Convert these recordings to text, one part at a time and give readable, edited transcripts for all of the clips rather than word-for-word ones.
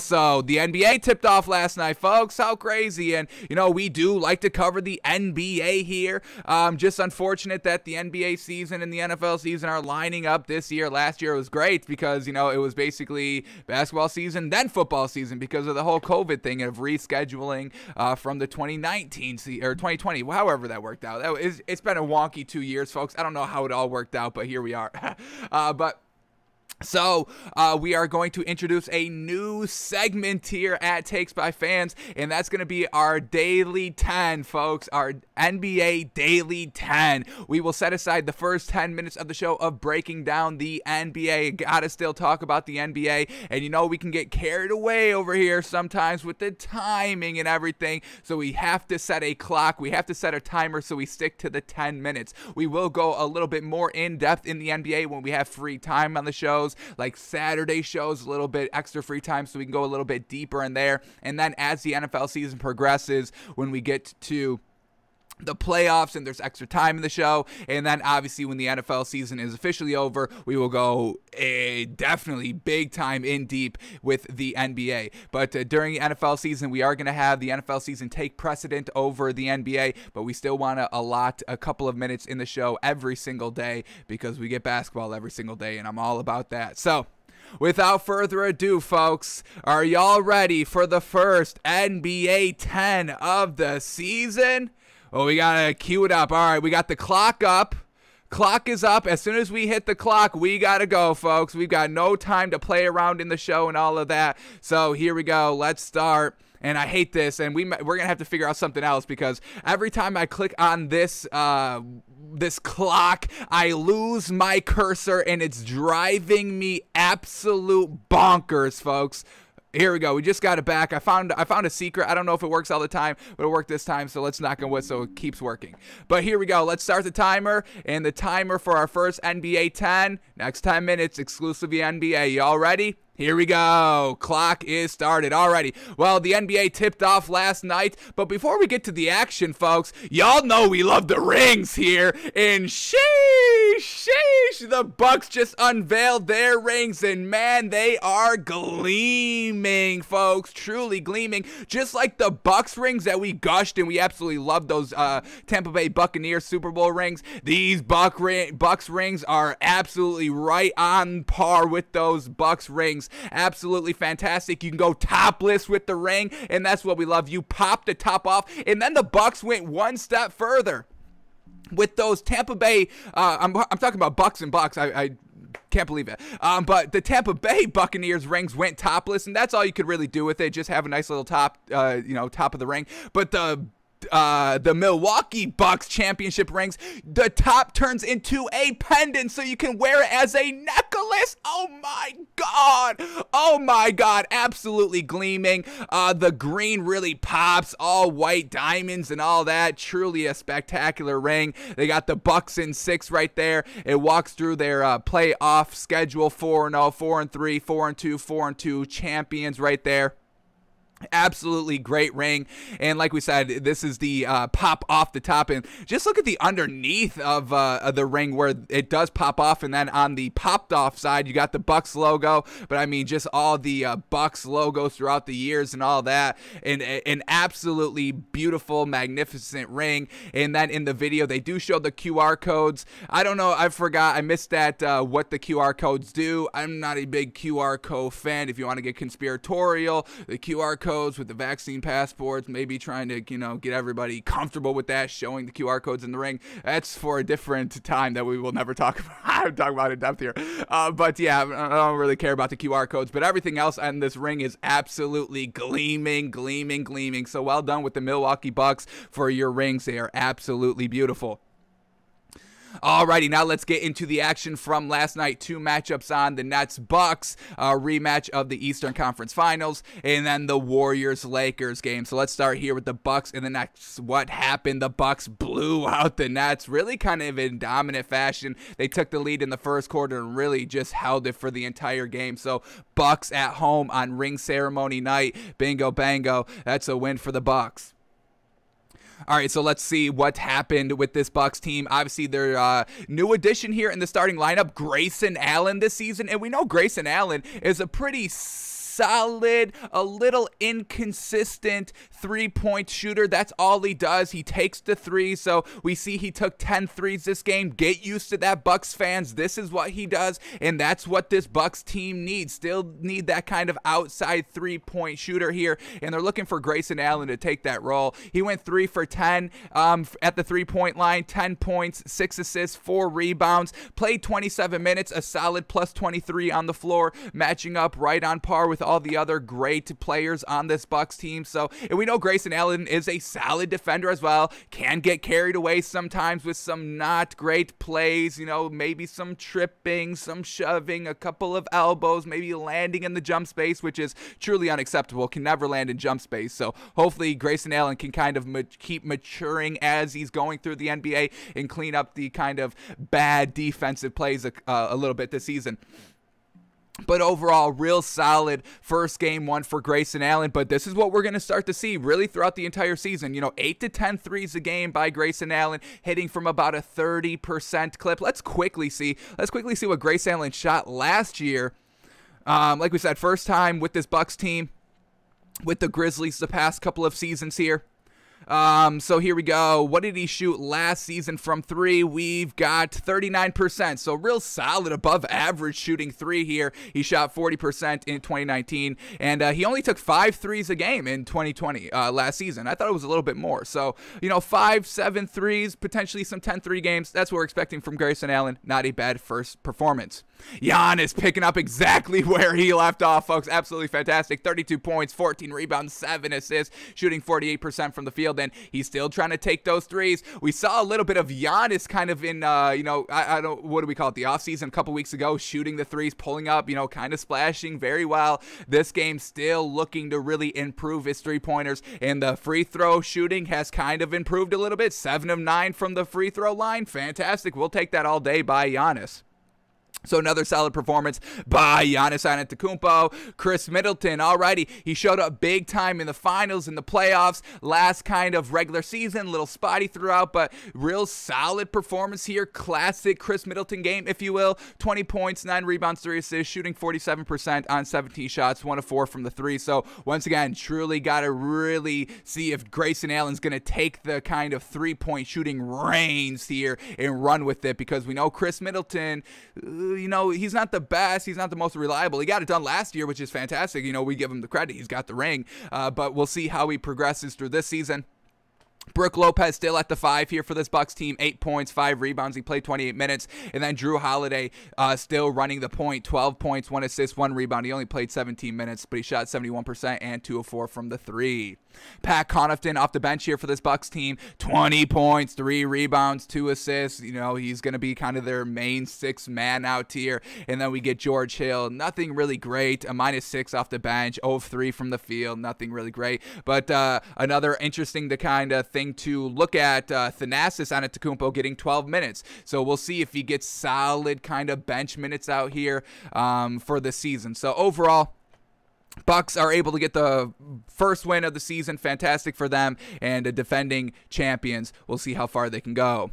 Also, the NBA tipped off last night, folks. How crazy. And, you know, we do like to cover the NBA here. Just unfortunate that the NBA season and the NFL season are lining up this year. Last year was great because, you know, it was basically basketball season, then football season because of the whole COVID thing of rescheduling from the 2019 or 2020, however that worked out. It's been a wonky 2 years, folks. I don't know how it all worked out, but here we are. So, we are going to introduce a new segment here at Takes by Fans, and that's going to be our Daily 10, folks, our NBA Daily 10. We will set aside the first 10 minutes of the show of breaking down the NBA. Gotta still talk about the NBA, and you know we can get carried away over here sometimes with the timing and everything, so we have to set a clock, we have to set a timer so we stick to the 10 minutes. We will go a little bit more in-depth in the NBA when we have free time on the shows, like Saturday shows, a little bit extra free time so we can go a little bit deeper in there. And then as the NFL season progresses, when we get to the playoffs and there's extra time in the show, and then obviously when the NFL season is officially over, we will go definitely big time in deep with the NBA. But during the NFL season, we are going to have the NFL season take precedent over the NBA, but we still want to allot a couple of minutes in the show every single day because we get basketball every single day, and I'm all about that. So without further ado, folks, are y'all ready for the first NBA 10 of the season? Well, we got to cue it up. All right, we got the clock up. Clock is up. As soon as we hit the clock, we got to go, folks. We've got no time to play around in the show and all of that. So here we go. Let's start. And I hate this, and we're going to have to figure out something else because every time I click on this this clock, I lose my cursor, and it's driving me absolute bonkers, folks. Here we go. We just got it back. I found a secret. I don't know if it works all the time, but it worked this time, so let's knock on wood so it keeps working. But here we go. Let's start the timer, and the timer for our first NBA 10, next 10 minutes, exclusively NBA. Y'all ready? Here we go. Clock is started. Alrighty. Well, the NBA tipped off last night, but before we get to the action, folks, y'all know we love the rings here. And sheesh, the Bucks just unveiled their rings, and man, they are gleaming, folks. Truly gleaming. Just like the Bucks rings that we gushed, and we absolutely love those Tampa Bay Buccaneers Super Bowl rings. These Bucks rings are absolutely right on par with those Bucks rings. Absolutely fantastic. You can go topless with the ring, and that's what we love. You pop the top off, and then the Bucks went one step further with those Tampa Bay. I'm talking about Bucks and Bucks. I can't believe it. But the Tampa Bay Buccaneers rings went topless, and that's all you could really do with it. Just have a nice little top, top of the ring. But the Milwaukee Bucks championship rings, the top turns into a pendant so you can wear it as a necklace. Oh my god, absolutely gleaming. The green really pops, all white diamonds and all that. Truly a spectacular ring. They got the Bucks in 6 right there. It walks through their playoff schedule, 4-0, 4-3, 4-2, 4-2 champions right there. Absolutely great ring, and like we said, this is the pop off the top, and just look at the underneath of the ring where it does pop off, and then on the popped off side you got the Bucks logo, but I mean just all the Bucks logos throughout the years and all that, and an absolutely beautiful, magnificent ring. And then in the video they do show the QR codes. I don't know, I missed that what the QR codes do. I'm not a big QR code fan. If you want to get conspiratorial, the QR code with the vaccine passports, maybe trying to, get everybody comfortable with that, showing the QR codes in the ring. That's for a different time that we will never talk about in depth here. But yeah, I don't really care about the QR codes, but everything else on this ring is absolutely gleaming, gleaming, gleaming. So well done with the Milwaukee Bucks for your rings. They are absolutely beautiful. Alrighty, now let's get into the action from last night. 2 matchups on the Nets-Bucks, rematch of the Eastern Conference Finals, and then the Warriors-Lakers game. So let's start here with the Bucks and the Nets. What happened? The Bucks blew out the Nets, really kind of in dominant fashion. They took the lead in the first quarter and really just held it for the entire game. So Bucks at home on ring ceremony night. Bingo bango. That's a win for the Bucks. All right, so let's see what happened with this Bucks team. Obviously, their new addition here in the starting lineup, Grayson Allen this season. And we know Grayson Allen is a pretty solid, a little inconsistent three-point shooter. That's all he does. He takes the three. So we see he took 10 threes this game. Get used to that, Bucks fans. This is what he does, and that's what this Bucks team needs. Still need that kind of outside three-point shooter here, and they're looking for Grayson Allen to take that role. He went 3 for 10 at the three-point line, 10 points, 6 assists, 4 rebounds, played 27 minutes, a solid plus 23 on the floor, matching up right on par with all the other great players on this Bucks team. So, and we know Grayson Allen is a solid defender as well, can get carried away sometimes with some not great plays, you know, maybe some tripping, some shoving, a couple of elbows, maybe landing in the jump space, which is truly unacceptable, can never land in jump space. So hopefully Grayson Allen can kind of keep maturing as he's going through the NBA and clean up the kind of bad defensive plays a little bit this season. But overall, real solid first game one for Grayson Allen. But this is what we're going to start to see really throughout the entire season. You know, 8 to 10 threes a game by Grayson Allen, hitting from about a 30% clip. Let's quickly see what Grayson Allen shot last year. Like we said, first time with this Bucks team, with the Grizzlies the past couple of seasons here. So here we go. What did he shoot last season from three? We've got 39%. So real solid, above average shooting three here. He shot 40% in 2019, and he only took 5 threes a game in 2020 last season. I thought it was a little bit more. So, you know, 5, 7 threes, potentially some 10-3 games. That's what we're expecting from Grayson Allen. Not a bad first performance. Giannis picking up exactly where he left off, folks. Absolutely fantastic. 32 points, 14 rebounds, 7 assists, shooting 48% from the field, and he's still trying to take those threes. We saw a little bit of Giannis kind of in, you know, I don't, what do we call it, the offseason a couple weeks ago, shooting the threes, pulling up, you know, kind of splashing very well. This game still looking to really improve his three-pointers, and the free throw shooting has kind of improved a little bit. 7 of 9 from the free throw line. Fantastic. We'll take that all day by Giannis. So another solid performance by Giannis Antetokounmpo. Chris Middleton, alrighty, he showed up big time in the finals, in the playoffs, last kind of regular season, little spotty throughout, but real solid performance here. Classic Chris Middleton game, if you will. 20 points, 9 rebounds, 3 assists, shooting 47% on 17 shots, 1 of 4 from the 3. So once again, truly got to really see if Grayson Allen's going to take the kind of three-point shooting reins here and run with it, because we know Chris Middleton, you know, he's not the best. He's not the most reliable. He got it done last year, which is fantastic. You know, we give him the credit. He's got the ring. But we'll see how he progresses through this season. Brook Lopez still at the 5 here for this Bucks team. 8 points, 5 rebounds. He played 28 minutes. And then Drew Holiday still running the point. 12 points, 1 assist, 1 rebound. He only played 17 minutes, but he shot 71% and 2 of 4 from the 3. Pat Connaughton off the bench here for this Bucks team. 20 points, 3 rebounds, 2 assists. You know, he's going to be kind of their main 6th man out here. And then we get George Hill. Nothing really great. A -6 off the bench. 0 of 3 from the field. Nothing really great. But another interesting to kind of thing to look at, Thanasis Antetokounmpo getting 12 minutes. So we'll see if he gets solid kind of bench minutes out here for the season. So overall, Bucks are able to get the first win of the season. Fantastic for them, and defending champions. We'll see how far they can go.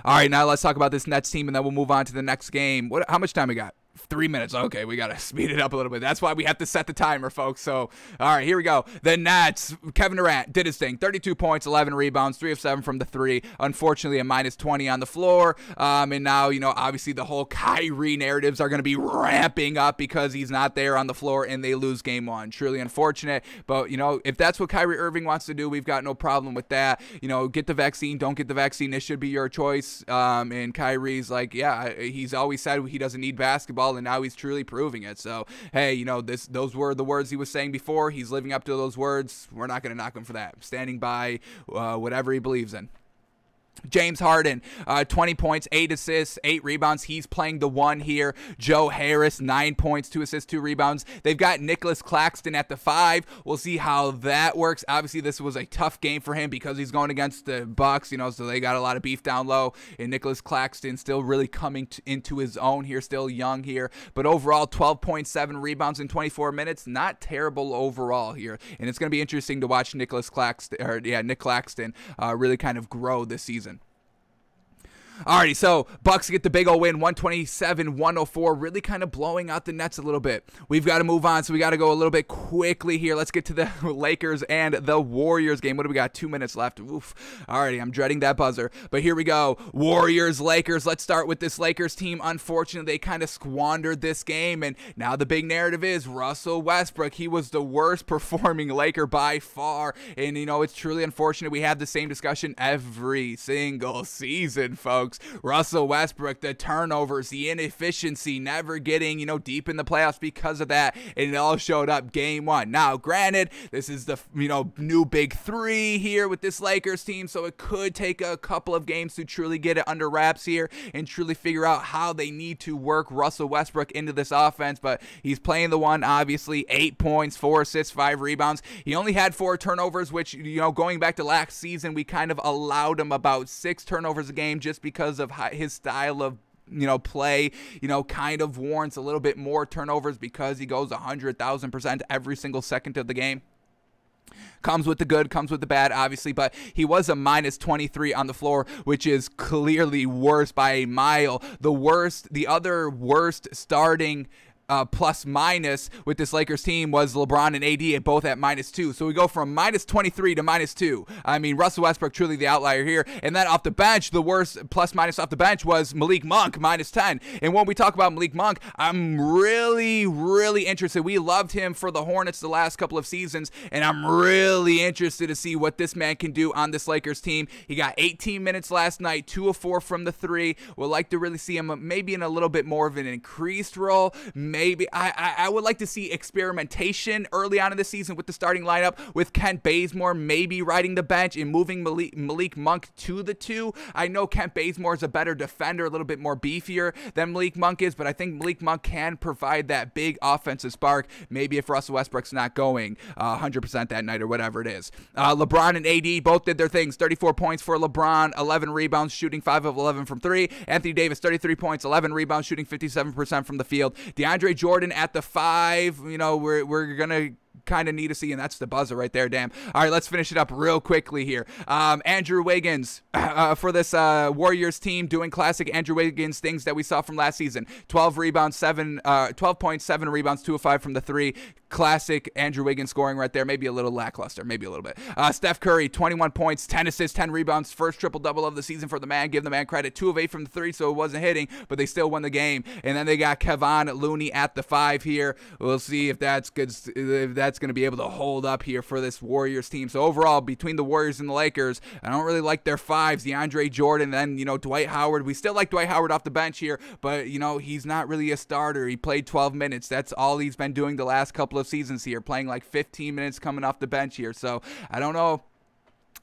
All right, now let's talk about this Nets team, and then we'll move on to the next game. How much time we got? 3 minutes. Okay, we got to speed it up a little bit. That's why we have to set the timer, folks. So, all right, here we go. The Nets, Kevin Durant did his thing. 32 points, 11 rebounds, 3 of 7 from the 3. Unfortunately, a -20 on the floor. And now, you know, obviously the whole Kyrie narratives are going to be ramping up because he's not there on the floor and they lose game 1. Truly unfortunate. But, you know, if that's what Kyrie Irving wants to do, we've got no problem with that. You know, get the vaccine, don't get the vaccine. This should be your choice. And Kyrie's like, yeah, he's always said he doesn't need basketball, and now he's truly proving it. So, hey, you know, those were the words he was saying before. He's living up to those words. We're not going to knock him for that. Standing by whatever he believes in. James Harden, 20 points, 8 assists, 8 rebounds. He's playing the 1 here. Joe Harris, 9 points, 2 assists, 2 rebounds. They've got Nicholas Claxton at the 5. We'll see how that works. Obviously, this was a tough game for him because he's going against the Bucks, you know, so they got a lot of beef down low. And Nicholas Claxton still really coming into his own here, still young here. But overall, 12.7 rebounds in 24 minutes. Not terrible overall here. And it's going to be interesting to watch Nick Claxton really kind of grow this season. Alrighty, so Bucks get the big ol' win, 127-104, really kind of blowing out the Nets a little bit. We've got to move on, so we got to go a little bit quickly here. Let's get to the Lakers and the Warriors game. What do we got? 2 minutes left. Oof. Alrighty, I'm dreading that buzzer, but here we go. Warriors, Lakers. Let's start with this Lakers team. Unfortunately, they kind of squandered this game, and now the big narrative is Russell Westbrook. He was the worst performing Laker by far, and it's truly unfortunate. We have the same discussion every single season, folks. Russell Westbrook, the turnovers, the inefficiency, never getting, deep in the playoffs because of that, and it all showed up game one. Now, granted, this is the, new big three here with this Lakers team, so it could take a couple of games to truly get it under wraps here and truly figure out how they need to work Russell Westbrook into this offense, but he's playing the one, obviously, 8 points, 4 assists, 5 rebounds. He only had 4 turnovers, which, going back to last season, we kind of allowed him about 6 turnovers a game just because of his style of play, kind of warrants a little bit more turnovers because he goes 100,000% every single second of the game. Comes with the good, comes with the bad, obviously, but he was a minus 23 on the floor, which is clearly worse by a mile. The other worst starting plus minus with this Lakers team was LeBron and AD, both at -2. So we go from minus 23 to -2. I mean, Russell Westbrook truly the outlier here. And then off the bench, the worst plus minus off the bench was Malik Monk, -10. And when we talk about Malik Monk, I'm really, really interested. We loved him for the Hornets the last couple of seasons, and I'm really interested to see what this man can do on this Lakers team. He got 18 minutes last night, 2 of 4 from the 3. Would like to really see him maybe in a little bit more of an increased role. Maybe I would like to see experimentation early on in the season with the starting lineup, with Kent Bazemore maybe riding the bench and moving Malik Monk to the 2. I know Kent Bazemore is a better defender, a little bit more beefier than Malik Monk is, but I think Malik Monk can provide that big offensive spark, maybe if Russell Westbrook's not going 100% that night or whatever it is. LeBron and AD both did their things. 34 points for LeBron, 11 rebounds, shooting 5 of 11 from 3. Anthony Davis, 33 points, 11 rebounds, shooting 57% from the field. DeAndre Jordan at the 5, we're going to kind of need to see, and that's the buzzer right there, damn. All right, let's finish it up real quickly here. Andrew Wiggins for this Warriors team, doing classic Andrew Wiggins things that we saw from last season. 12 rebounds, 12 points, 7 rebounds, 2 of 5 from the 3. Classic Andrew Wiggins scoring right there. Maybe a little lackluster, maybe a little bit. Steph Curry, 21 points, 10 assists, 10 rebounds, first triple-double of the season for the man. Give the man credit. 2 of 8 from the 3, so it wasn't hitting, but they still won the game. And then they got Kevon Looney at the 5 here. We'll see if that's good, if that's going to be able to hold up here for this Warriors team. So overall, between the Warriors and the Lakers, I don't really like their 5s. DeAndre Jordan, then, Dwight Howard. We still like Dwight Howard off the bench here, but, he's not really a starter. He played 12 minutes. That's all he's been doing the last couple of seasons here, playing like 15 minutes coming off the bench here. So I don't know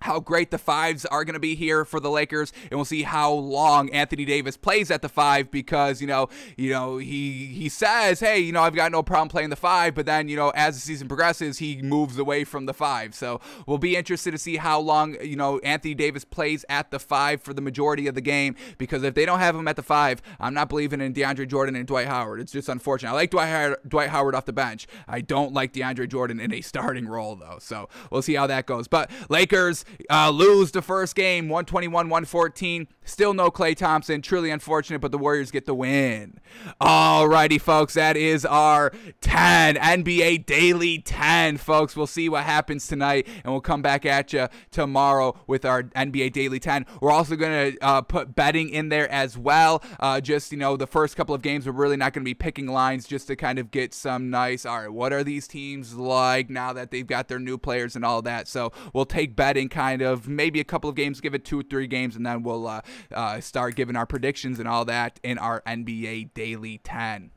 how great the 5s are going to be here for the Lakers, and we'll see how long Anthony Davis plays at the 5, because he says, hey, I've got no problem playing the 5, but then as the season progresses, he moves away from the 5. So we'll be interested to see how long Anthony Davis plays at the 5 for the majority of the game, because if they don't have him at the 5, I'm not believing in DeAndre Jordan and Dwight Howard. It's just unfortunate. I like Dwight Howard off the bench. I don't like DeAndre Jordan in a starting role though. So we'll see how that goes. But Lakers lose the first game, 121-114. Still no Klay Thompson. Truly unfortunate, but the Warriors get the win. Alrighty, folks. That is our 10, NBA Daily 10, folks. We'll see what happens tonight, and we'll come back at you tomorrow with our NBA Daily 10. We're also going to put betting in there as well. Just, the first couple of games, we're really not going to be picking lines, just to kind of get some nice, all right, what are these teams like now that they've got their new players and all that. So we'll take betting kind of maybe a couple of games, give it 2 or 3 games, and then we'll start giving our predictions and all that in our NBA Daily 10.